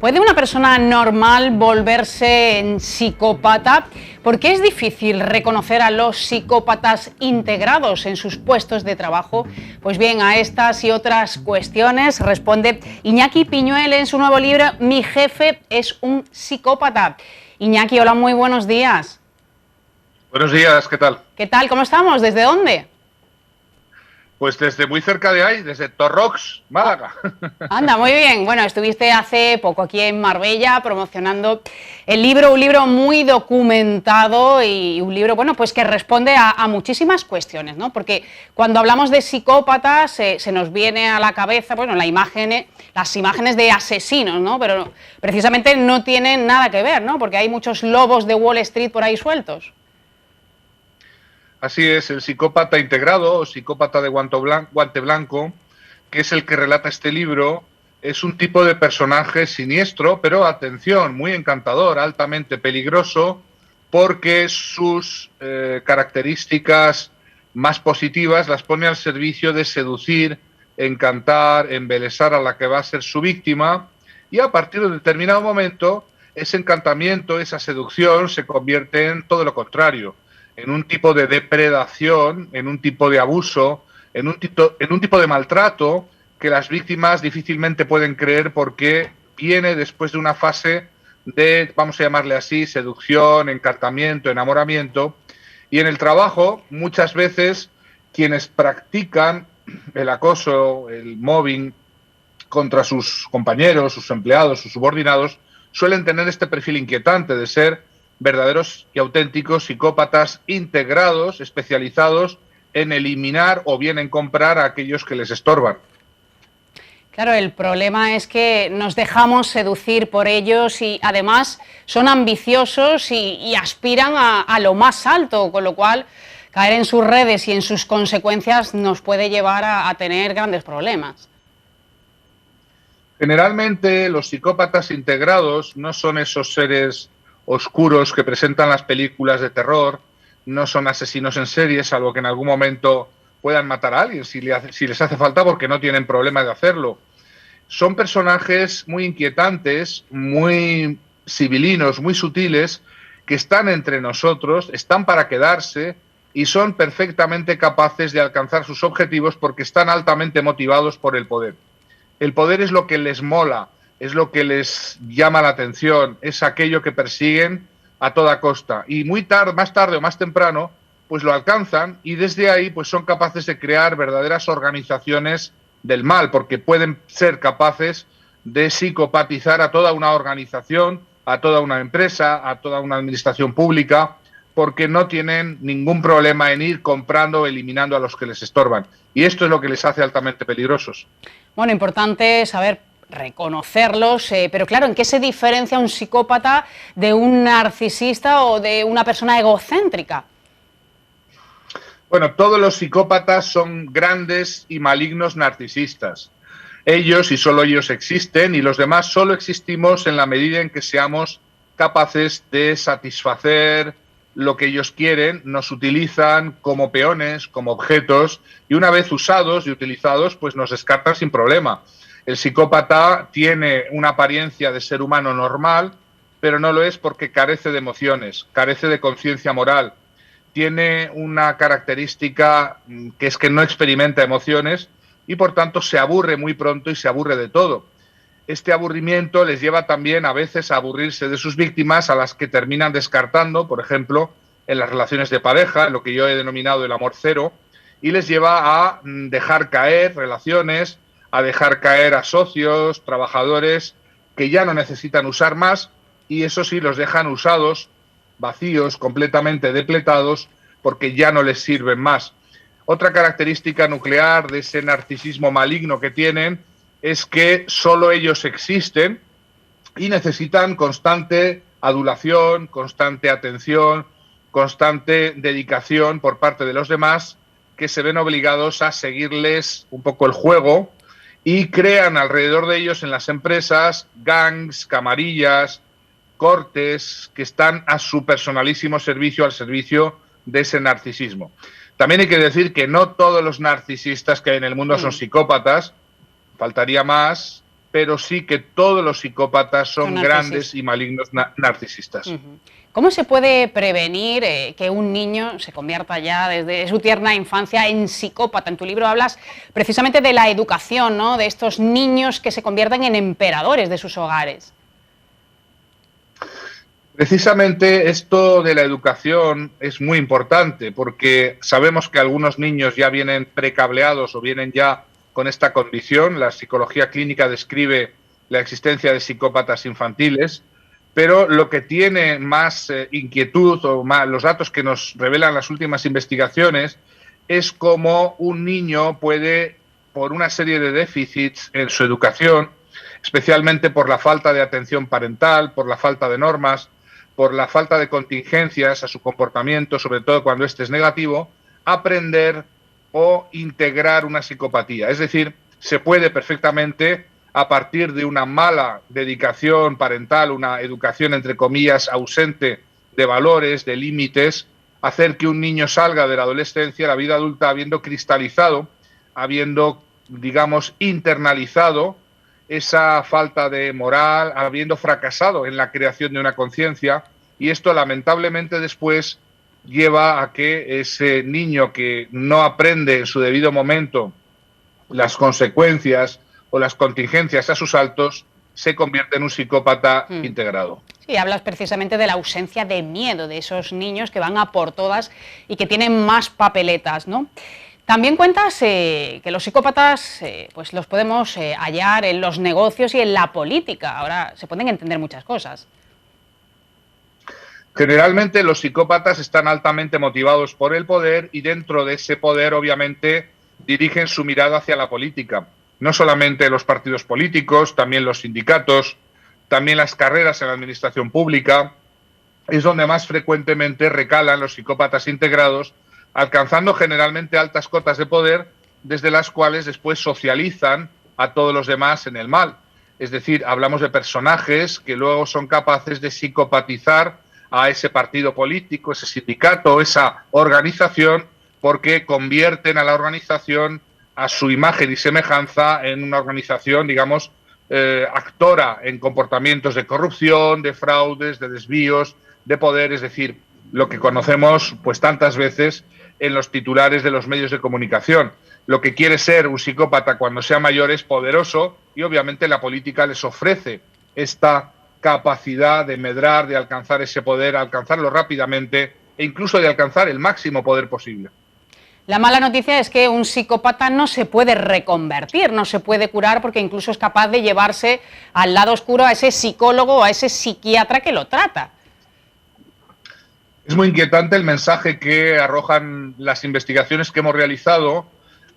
¿Puede una persona normal volverse en psicópata? ¿Por qué es difícil reconocer a los psicópatas integrados en sus puestos de trabajo? Pues bien, a estas y otras cuestiones responde Iñaki Piñuel en su nuevo libro Mi jefe es un psicópata. Iñaki, hola, muy buenos días. Buenos días, ¿qué tal? ¿Qué tal? ¿Cómo estamos? ¿Desde dónde? Pues desde muy cerca de ahí, desde Torrox, Málaga. Anda, muy bien. Bueno, estuviste hace poco aquí en Marbella promocionando el libro, un libro muy documentado y un libro, bueno, pues que responde a muchísimas cuestiones, ¿no? Porque cuando hablamos de psicópatas se nos viene a la cabeza, bueno, las imágenes de asesinos, ¿no? Pero precisamente no tienen nada que ver, ¿no? Porque hay muchos lobos de Wall Street por ahí sueltos. Así es, el psicópata integrado o psicópata de guante blanco, que es el que relata este libro, es un tipo de personaje siniestro, pero atención, muy encantador, altamente peligroso, porque sus características más positivas las pone al servicio de seducir, encantar, embelesar a la que va a ser su víctima, y a partir de determinado momento, ese encantamiento, esa seducción, se convierte en todo lo contrario, en un tipo de depredación, en un tipo de abuso, en un tipo de maltrato que las víctimas difícilmente pueden creer porque viene después de una fase de, vamos a llamarle así, seducción, encantamiento, enamoramiento. Y en el trabajo, muchas veces, quienes practican el acoso, el mobbing contra sus compañeros, sus empleados, sus subordinados, suelen tener este perfil inquietante de ser verdaderos y auténticos psicópatas integrados, especializados en eliminar o bien en comprar a aquellos que les estorban. Claro, el problema es que nos dejamos seducir por ellos y además son ambiciosos y aspiran a lo más alto, con lo cual caer en sus redes y en sus consecuencias nos puede llevar a tener grandes problemas. Generalmente los psicópatas integrados no son esos seres oscuros que presentan las películas de terror, no son asesinos en serie, salvo que en algún momento puedan matar a alguien si les hace falta porque no tienen problema de hacerlo. Son personajes muy inquietantes, muy civilinos, muy sutiles, que están entre nosotros, están para quedarse y son perfectamente capaces de alcanzar sus objetivos porque están altamente motivados por el poder. El poder es lo que les mola, es lo que les llama la atención, es aquello que persiguen a toda costa. Y más tarde o más temprano, pues lo alcanzan y desde ahí pues son capaces de crear verdaderas organizaciones del mal, porque pueden ser capaces de psicopatizar a toda una organización, a toda una empresa, a toda una administración pública, porque no tienen ningún problema en ir comprando o eliminando a los que les estorban. Y esto es lo que les hace altamente peligrosos. Bueno, importante saber reconocerlos, pero claro, ¿en qué se diferencia un psicópata de un narcisista o de una persona egocéntrica? Bueno, todos los psicópatas son grandes y malignos narcisistas. Ellos y solo ellos existen y los demás solo existimos en la medida en que seamos capaces de satisfacer lo que ellos quieren, nos utilizan como peones, como objetos y una vez usados y utilizados pues nos descartan sin problema. El psicópata tiene una apariencia de ser humano normal, pero no lo es porque carece de emociones, carece de conciencia moral. Tiene una característica que es que no experimenta emociones y por tanto se aburre muy pronto y se aburre de todo. Este aburrimiento les lleva también a veces a aburrirse de sus víctimas, a las que terminan descartando, por ejemplo, en las relaciones de pareja, lo que yo he denominado el amor cero, y les lleva a dejar caer relaciones, a dejar caer a socios, trabajadores que ya no necesitan usar más y eso sí los dejan usados, vacíos, completamente depletados, porque ya no les sirven más. Otra característica nuclear de ese narcisismo maligno que tienen es que solo ellos existen y necesitan constante adulación, constante atención, constante dedicación por parte de los demás, que se ven obligados a seguirles un poco el juego y crean alrededor de ellos en las empresas gangs, camarillas, cortes que están a su personalísimo servicio, al servicio de ese narcisismo. También hay que decir que no todos los narcisistas que hay en el mundo son psicópatas, faltaría más, pero sí que todos los psicópatas son grandes y malignos narcisistas. ¿Cómo se puede prevenir que un niño se convierta ya desde su tierna infancia en psicópata? En tu libro hablas precisamente de la educación, ¿no?, de estos niños que se convierten en emperadores de sus hogares. Precisamente esto de la educación es muy importante porque sabemos que algunos niños ya vienen precableados o vienen ya con esta condición. La psicología clínica describe la existencia de psicópatas infantiles, pero lo que tiene más inquietud o más, los datos que nos revelan las últimas investigaciones, es cómo un niño puede, por una serie de déficits en su educación, especialmente por la falta de atención parental, por la falta de normas, por la falta de contingencias a su comportamiento, sobre todo cuando este es negativo, aprender o integrar una psicopatía. Es decir, se puede perfectamente, a partir de una mala dedicación parental, una educación, entre comillas, ausente de valores, de límites, hacer que un niño salga de la adolescencia a la vida adulta habiendo cristalizado, habiendo, digamos, internalizado esa falta de moral, habiendo fracasado en la creación de una conciencia, y esto lamentablemente después lleva a que ese niño que no aprende en su debido momento las consecuencias o las contingencias a sus saltos, se convierte en un psicópata integrado. Sí, hablas precisamente de la ausencia de miedo de esos niños que van a por todas y que tienen más papeletas, ¿no? También cuentas que los psicópatas pues los podemos hallar en los negocios y en la política. Ahora se pueden entender muchas cosas. Generalmente los psicópatas están altamente motivados por el poder y dentro de ese poder obviamente dirigen su mirada hacia la política. No solamente los partidos políticos, también los sindicatos, también las carreras en la administración pública, es donde más frecuentemente recalan los psicópatas integrados, alcanzando generalmente altas cotas de poder, desde las cuales después socializan a todos los demás en el mal. Es decir, hablamos de personajes que luego son capaces de psicopatizar a ese partido político, ese sindicato, esa organización, porque convierten a la organización, a su imagen y semejanza, en una organización, digamos, actora en comportamientos de corrupción, de fraudes, de desvíos, de poder, es decir, lo que conocemos pues tantas veces en los titulares de los medios de comunicación. Lo que quiere ser un psicópata cuando sea mayor es poderoso y obviamente la política les ofrece esta capacidad de medrar, de alcanzar ese poder, alcanzarlo rápidamente e incluso de alcanzar el máximo poder posible. La mala noticia es que un psicópata no se puede reconvertir, no se puede curar porque incluso es capaz de llevarse al lado oscuro a ese psicólogo o a ese psiquiatra que lo trata. Es muy inquietante el mensaje que arrojan las investigaciones que hemos realizado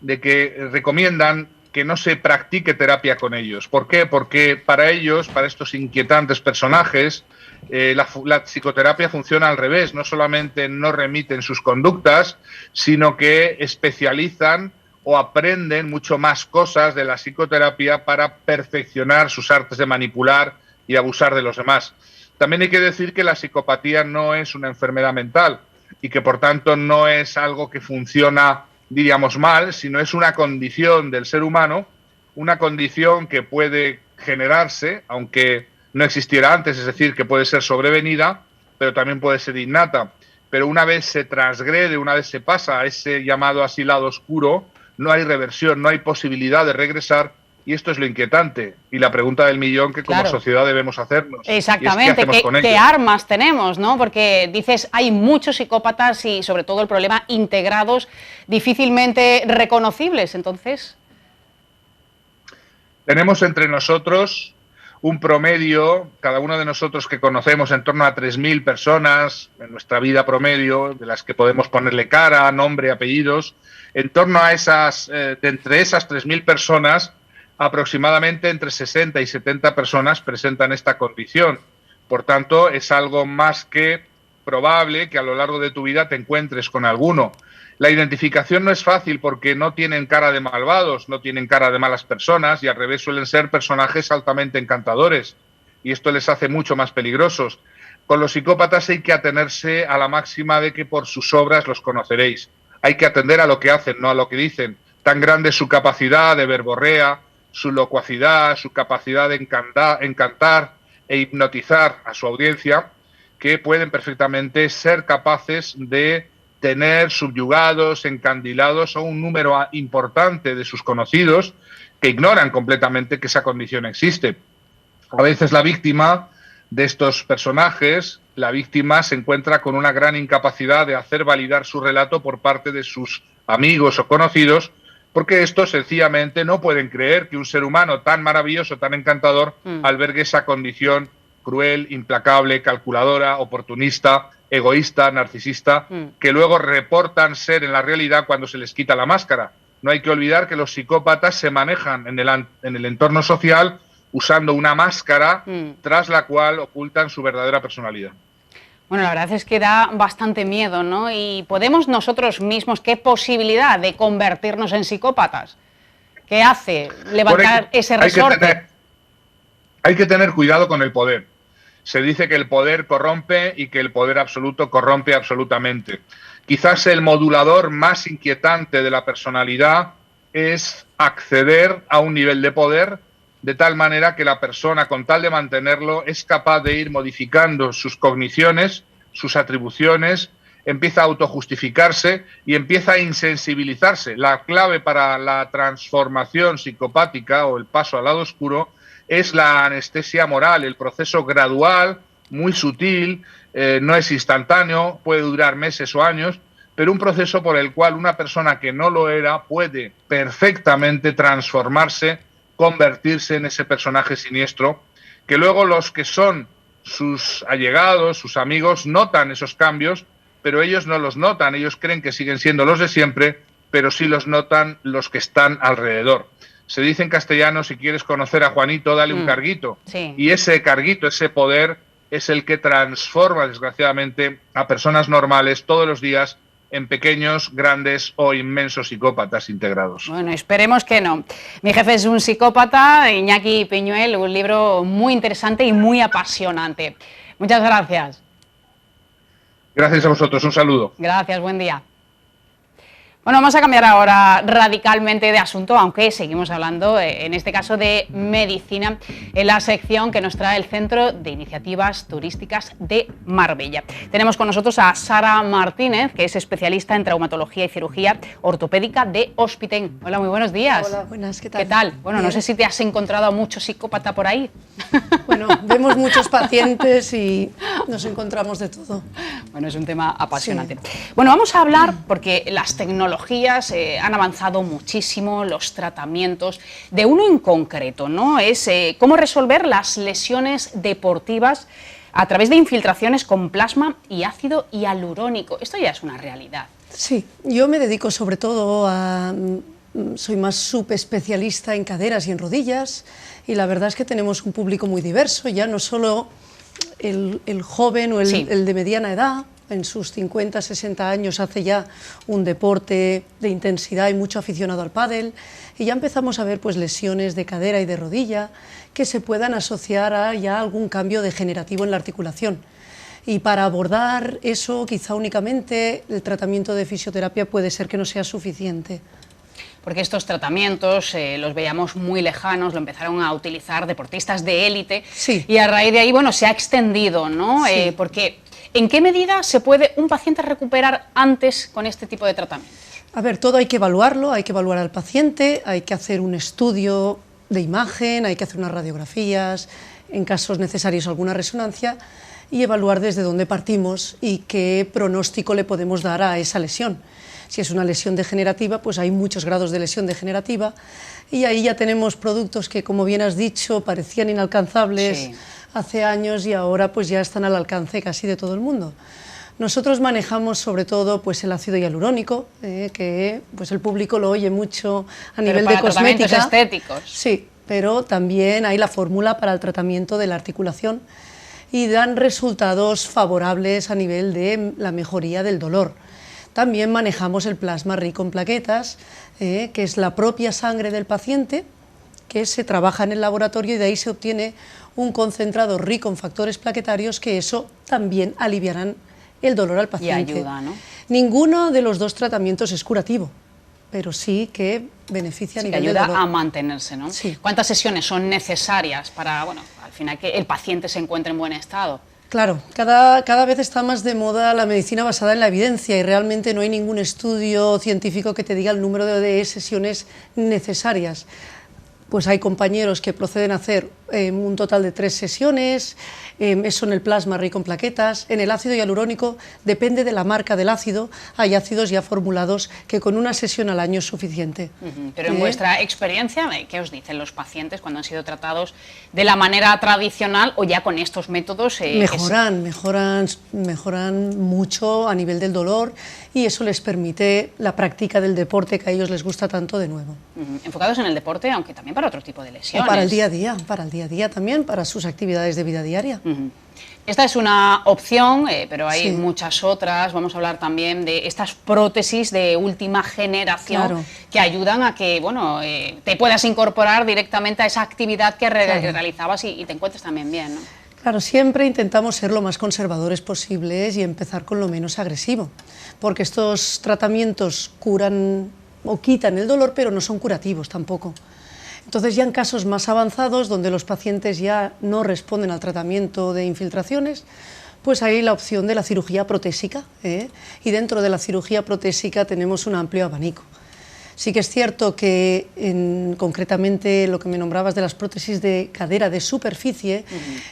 de que recomiendan que no se practique terapia con ellos. ¿Por qué? Porque para ellos, para estos inquietantes personajes, la psicoterapia funciona al revés. No solamente no remiten sus conductas, sino que especializan o aprenden mucho más cosas de la psicoterapia para perfeccionar sus artes de manipular y abusar de los demás. También hay que decir que la psicopatía no es una enfermedad mental y que por tanto no es algo que funciona, diríamos, mal, sino es una condición del ser humano, una condición que puede generarse, aunque no existiera antes, es decir, que puede ser sobrevenida, pero también puede ser innata. Pero una vez se transgrede, una vez se pasa a ese llamado así lado oscuro, no hay reversión, no hay posibilidad de regresar. Y esto es lo inquietante y la pregunta del millón que como sociedad debemos hacernos. Exactamente, ¿qué armas tenemos, ¿no? Porque dices, hay muchos psicópatas y sobre todo el problema integrados, difícilmente reconocibles, entonces. Tenemos entre nosotros un promedio, cada uno de nosotros que conocemos en torno a 3.000 personas en nuestra vida promedio, de las que podemos ponerle cara, nombre, apellidos, en torno a esas, de entre esas 3.000 personas, aproximadamente entre 60 y 70 personas presentan esta condición. Por tanto, es algo más que probable que a lo largo de tu vida te encuentres con alguno. La identificación no es fácil porque no tienen cara de malvados, no tienen cara de malas personas y al revés suelen ser personajes altamente encantadores y esto les hace mucho más peligrosos. Con los psicópatas hay que atenerse a la máxima de que por sus obras los conoceréis. hay que atender a lo que hacen, no a lo que dicen. Tan grande es su capacidad de verborrea, su locuacidad, su capacidad de encantar e hipnotizar a su audiencia, que pueden perfectamente ser capaces de tener subyugados, encandilados a un número importante de sus conocidos que ignoran completamente que esa condición existe. A veces la víctima de estos personajes, la víctima se encuentra con una gran incapacidad de hacer validar su relato por parte de sus amigos o conocidos, porque estos sencillamente no pueden creer que un ser humano tan maravilloso, tan encantador, albergue esa condición cruel, implacable, calculadora, oportunista, egoísta, narcisista, que luego reportan ser en la realidad cuando se les quita la máscara. No hay que olvidar que los psicópatas se manejan en el entorno social usando una máscara tras la cual ocultan su verdadera personalidad. Bueno, la verdad es que da bastante miedo, ¿no? Y ¿podemos nosotros mismos, qué posibilidad de convertirnos en psicópatas? ¿Qué hace levantar ese resorte? Hay que tener cuidado con el poder. Se dice que el poder corrompe y que el poder absoluto corrompe absolutamente. Quizás el modulador más inquietante de la personalidad es acceder a un nivel de poder de tal manera que la persona, con tal de mantenerlo, es capaz de ir modificando sus cogniciones, sus atribuciones, empieza a autojustificarse y empieza a insensibilizarse. La clave para la transformación psicopática o el paso al lado oscuro es la anestesia moral, el proceso gradual, muy sutil, no es instantáneo, puede durar meses o años, pero un proceso por el cual una persona que no lo era puede perfectamente transformarse, convertirse en ese personaje siniestro, que luego los que son sus allegados, sus amigos, notan esos cambios, pero ellos no los notan, ellos creen que siguen siendo los de siempre, pero sí los notan los que están alrededor. Se dice en castellano, si quieres conocer a Juanito, dale un carguito. Sí. Y ese carguito, ese poder, es el que transforma, desgraciadamente, a personas normales todos los días en pequeños, grandes o inmensos psicópatas integrados. Bueno, esperemos que no. Mi jefe es un psicópata, Iñaki Piñuel, un libro muy interesante y muy apasionante. Muchas gracias. Gracias a vosotros, un saludo. Gracias, buen día. Bueno, vamos a cambiar ahora radicalmente de asunto, aunque seguimos hablando, en este caso, de medicina, en la sección que nos trae el Centro de Iniciativas Turísticas de Marbella. Tenemos con nosotros a Sara Martínez, que es especialista en traumatología y cirugía ortopédica de Hospiten. Hola, muy buenos días. Hola, buenas, ¿qué tal? ¿Qué tal? Bueno, no sé si te has encontrado a mucho psicópata por ahí. Bueno, vemos muchos pacientes y nos encontramos de todo. Bueno, es un tema apasionante. Sí. Bueno, vamos a hablar, porque las tecnologías han avanzado muchísimo, los tratamientos, de uno en concreto, ¿no? Es cómo resolver las lesiones deportivas a través de infiltraciones con plasma y ácido hialurónico. Esto ya es una realidad. Sí, yo me dedico sobre todo a... Soy más subespecialista en caderas y en rodillas, y la verdad es que tenemos un público muy diverso, ya no solo el joven o el de mediana edad, en sus 50, 60 años hace ya un deporte de intensidad y mucho aficionado al pádel, y ya empezamos a ver pues lesiones de cadera y de rodilla que se puedan asociar a ya algún cambio degenerativo en la articulación. Y para abordar eso, quizá únicamente el tratamiento de fisioterapia puede ser que no sea suficiente. Porque estos tratamientos los veíamos muy lejanos, lo empezaron a utilizar deportistas de élite, sí. Y a raíz de ahí, bueno, se ha extendido, ¿no? Sí. Porque ¿en qué medida se puede un paciente recuperar antes con este tipo de tratamientos? A ver, todo hay que evaluarlo, hay que evaluar al paciente, hay que hacer un estudio de imagen, hay que hacer unas radiografías, en casos necesarios alguna resonancia, y evaluar desde dónde partimos y qué pronóstico le podemos dar a esa lesión. Si es una lesión degenerativa, pues hay muchos grados de lesión degenerativa, y ahí ya tenemos productos que, como bien has dicho, parecían inalcanzables hace años y ahora pues ya están al alcance casi de todo el mundo. Nosotros manejamos sobre todo pues el ácido hialurónico, que pues el público lo oye mucho a nivel de cosmética. Tratamientos estéticos. Sí, pero también hay la fórmula para el tratamiento de la articulación y dan resultados favorables a nivel de la mejoría del dolor. También manejamos el plasma rico en plaquetas, que es la propia sangre del paciente, que se trabaja en el laboratorio y de ahí se obtiene un concentrado rico en factores plaquetarios que eso también aliviarán el dolor al paciente. Y ayuda, ¿no? Ninguno de los dos tratamientos es curativo, pero sí que beneficia a nivel de ayuda dolor. a mantenerse, ¿no? Sí. ¿Cuántas sesiones son necesarias para, bueno, al final que el paciente se encuentre en buen estado? Claro, cada vez está más de moda la medicina basada en la evidencia y realmente no hay ningún estudio científico que te diga el número de sesiones necesarias. Pues hay compañeros que proceden a hacer un total de 3 sesiones, eso en el plasma rico en plaquetas. En el ácido hialurónico, depende de la marca del ácido, hay ácidos ya formulados que con una sesión al año es suficiente. Pero en vuestra experiencia, ¿qué os dicen los pacientes cuando han sido tratados de la manera tradicional o ya con estos métodos? Mejoran mucho a nivel del dolor y eso les permite la práctica del deporte que a ellos les gusta tanto de nuevo. Enfocados en el deporte, aunque también para otro tipo de lesiones. O para el día a día también, para sus actividades de vida diaria. Esta es una opción, pero hay muchas otras. Vamos a hablar también de estas prótesis de última generación que ayudan a que, bueno, te puedas incorporar directamente a esa actividad que realizabas y te encuentres también bien, ¿no? Claro, siempre intentamos ser lo más conservadores posibles y empezar con lo menos agresivo, porque estos tratamientos curan o quitan el dolor, pero no son curativos tampoco. Entonces ya en casos más avanzados, donde los pacientes ya no responden al tratamiento de infiltraciones, pues hay la opción de la cirugía protésica, y dentro de la cirugía protésica tenemos un amplio abanico. Sí que es cierto que concretamente lo que me nombrabas de las prótesis de cadera de superficie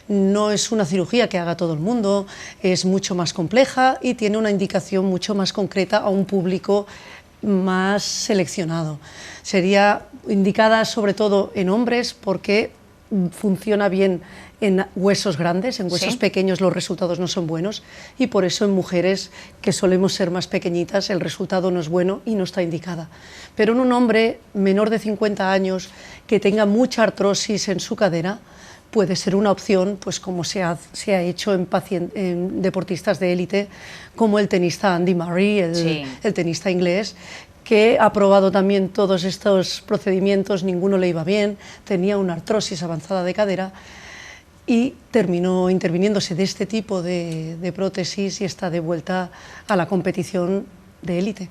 no es una cirugía que haga todo el mundo, es mucho más compleja y tiene una indicación mucho más concreta a un público más seleccionado. Sería indicada sobre todo en hombres porque funciona bien en huesos grandes, en huesos pequeños los resultados no son buenos y por eso en mujeres que solemos ser más pequeñitas el resultado no es bueno y no está indicada. Pero en un hombre menor de 50 años que tenga mucha artrosis en su cadera puede ser una opción, pues como se ha hecho en deportistas de élite como el tenista Andy Murray, el tenista inglés, que ha probado también todos estos procedimientos, ninguno le iba bien, tenía una artrosis avanzada de cadera y terminó interviniéndose de este tipo de prótesis y está de vuelta a la competición de élite.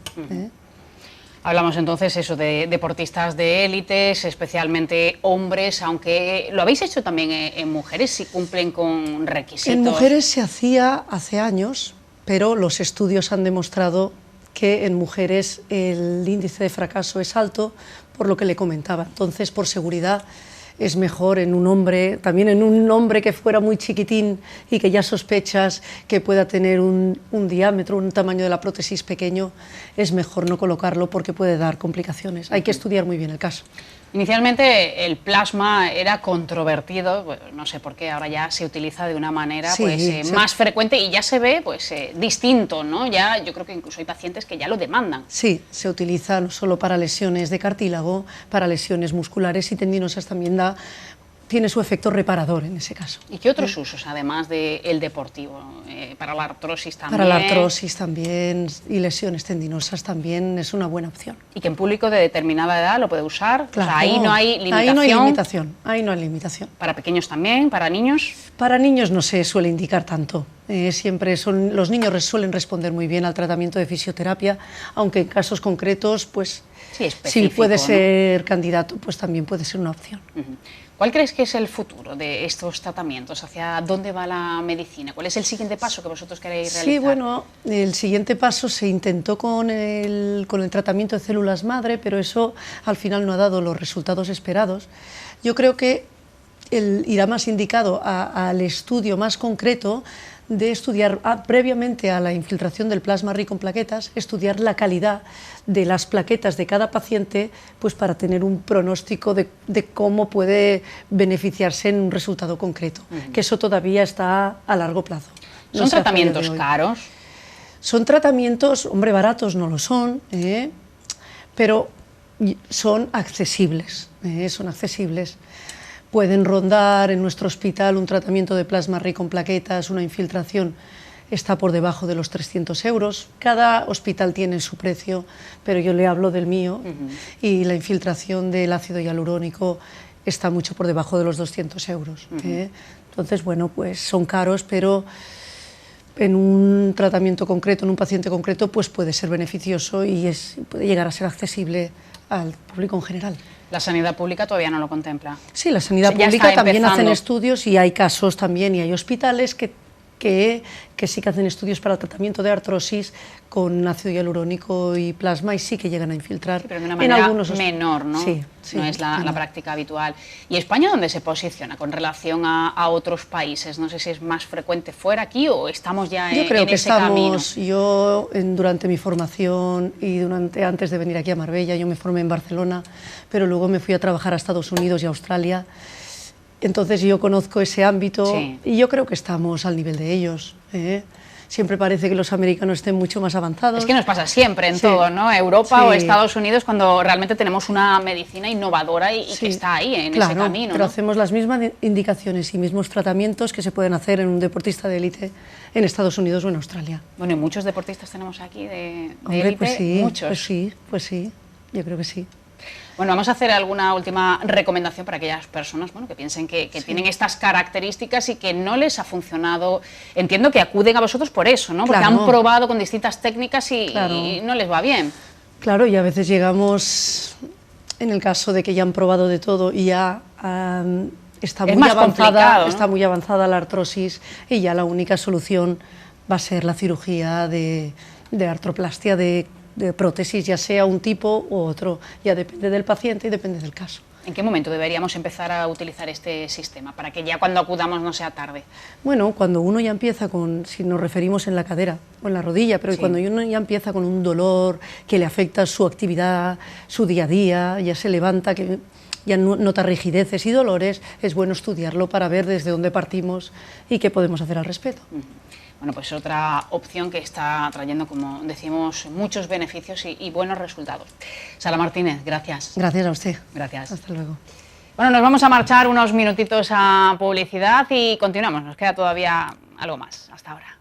Hablamos entonces eso de deportistas de élites, especialmente hombres, aunque lo habéis hecho también en mujeres, si cumplen con requisitos. En mujeres se hacía hace años, pero los estudios han demostrado que en mujeres el índice de fracaso es alto, por lo que le comentaba. Entonces, por seguridad, es mejor en un hombre, también en un hombre que fuera muy chiquitín y que ya sospechas que pueda tener un diámetro, un tamaño de la prótesis pequeño, es mejor no colocarlo porque puede dar complicaciones. Hay que estudiar muy bien el caso. Inicialmente el plasma era controvertido, pues, no sé por qué, ahora ya se utiliza de una manera más frecuente y ya se ve distinto, ¿no? Ya, yo creo que incluso hay pacientes que ya lo demandan. Sí, se utiliza no solo para lesiones de cartílago, para lesiones musculares y tendinosas también tiene su efecto reparador en ese caso. ¿Y qué otros usos, además del deportivo? Para la artrosis también. Para la artrosis también y lesiones tendinosas también es una buena opción. ¿Y que en público de determinada edad lo puede usar? Claro, o sea, ahí no hay limitación. Ahí no hay limitación. ¿Para pequeños también? ¿Para niños? Para niños no se suele indicar tanto. Los niños suelen responder muy bien al tratamiento de fisioterapia, aunque en casos concretos, pues si puede ser candidato, pues también puede ser una opción. ¿Cuál crees que es el futuro de estos tratamientos? ¿Hacia dónde va la medicina? ¿Cuál es el siguiente paso que vosotros queréis realizar? Sí, bueno, el siguiente paso se intentó con el tratamiento de células madre, pero eso al final no ha dado los resultados esperados. Yo creo que irá más indicado al estudio más concreto de estudiar previamente a la infiltración del plasma rico en plaquetas, estudiar la calidad de las plaquetas de cada paciente, pues para tener un pronóstico de cómo puede beneficiarse en un resultado concreto, que eso todavía está a largo plazo. ¿Son tratamientos caros? Son tratamientos, hombre, baratos no lo son, pero son accesibles, son accesibles. Pueden rondar en nuestro hospital un tratamiento de plasma rico en plaquetas, una infiltración está por debajo de los 300 euros. Cada hospital tiene su precio, pero yo le hablo del mío y la infiltración del ácido hialurónico está mucho por debajo de los 200 euros. Entonces, bueno, pues son caros, pero en un tratamiento concreto, en un paciente concreto, pues puede ser beneficioso y puede llegar a ser accesible al público en general. La sanidad pública todavía no lo contempla. Sí, la sanidad Ya pública está también empezando. hacen estudios y hay casos también y hay hospitales que sí que hacen estudios para el tratamiento de artrosis con ácido hialurónico y plasma y sí que llegan a infiltrar. Sí, pero de una en manera algunos menor, ¿no? Sí, sí, no es la menor. práctica habitual. ¿Y España dónde se posiciona con relación a otros países? No sé si es más frecuente fuera aquí o estamos ya Yo creo en que ese camino. durante mi formación y antes de venir aquí a Marbella, yo me formé en Barcelona, pero luego me fui a trabajar a Estados Unidos y a Australia. Entonces yo conozco ese ámbito Sí. y yo creo que estamos al nivel de ellos. Siempre parece que los americanos estén mucho más avanzados. Es que nos pasa siempre en Sí. todo, ¿no? Europa o Sí. Estados Unidos, cuando realmente tenemos una medicina innovadora y Sí, que está ahí, en claro, ese camino, pero ¿no? hacemos las mismas indicaciones y mismos tratamientos que se pueden hacer en un deportista de élite en Estados Unidos o en Australia. Bueno, y muchos deportistas tenemos aquí de Hombre, élite, pues sí, muchos. pues sí, yo creo que sí. Bueno, vamos a hacer alguna última recomendación para aquellas personas, bueno, que piensen que tienen estas características y que no les ha funcionado. Entiendo que acuden a vosotros por eso, ¿no? Porque Claro. han probado con distintas técnicas Claro. y no les va bien. Claro, y a veces llegamos, en el caso de que ya han probado de todo y ya está Es muy más avanzada, complicado, ¿no? está muy avanzada la artrosis y ya la única solución va a ser la cirugía de artroplastia de prótesis, ya sea un tipo u otro, ya depende del paciente y depende del caso. ¿En qué momento deberíamos empezar a utilizar este sistema para que ya cuando acudamos no sea tarde? Bueno, cuando uno ya empieza si nos referimos en la cadera o en la rodilla, pero Sí. cuando uno ya empieza con un dolor que le afecta su actividad, su día a día, ya se levanta, que ya nota rigideces y dolores, es bueno estudiarlo para ver desde dónde partimos y qué podemos hacer al respecto. Bueno, pues otra opción que está trayendo, como decimos, muchos beneficios y buenos resultados. Sara Martínez, gracias. Gracias a usted. Gracias. Hasta luego. Bueno, nos vamos a marchar unos minutitos a publicidad y continuamos. Nos queda todavía algo más. Hasta ahora.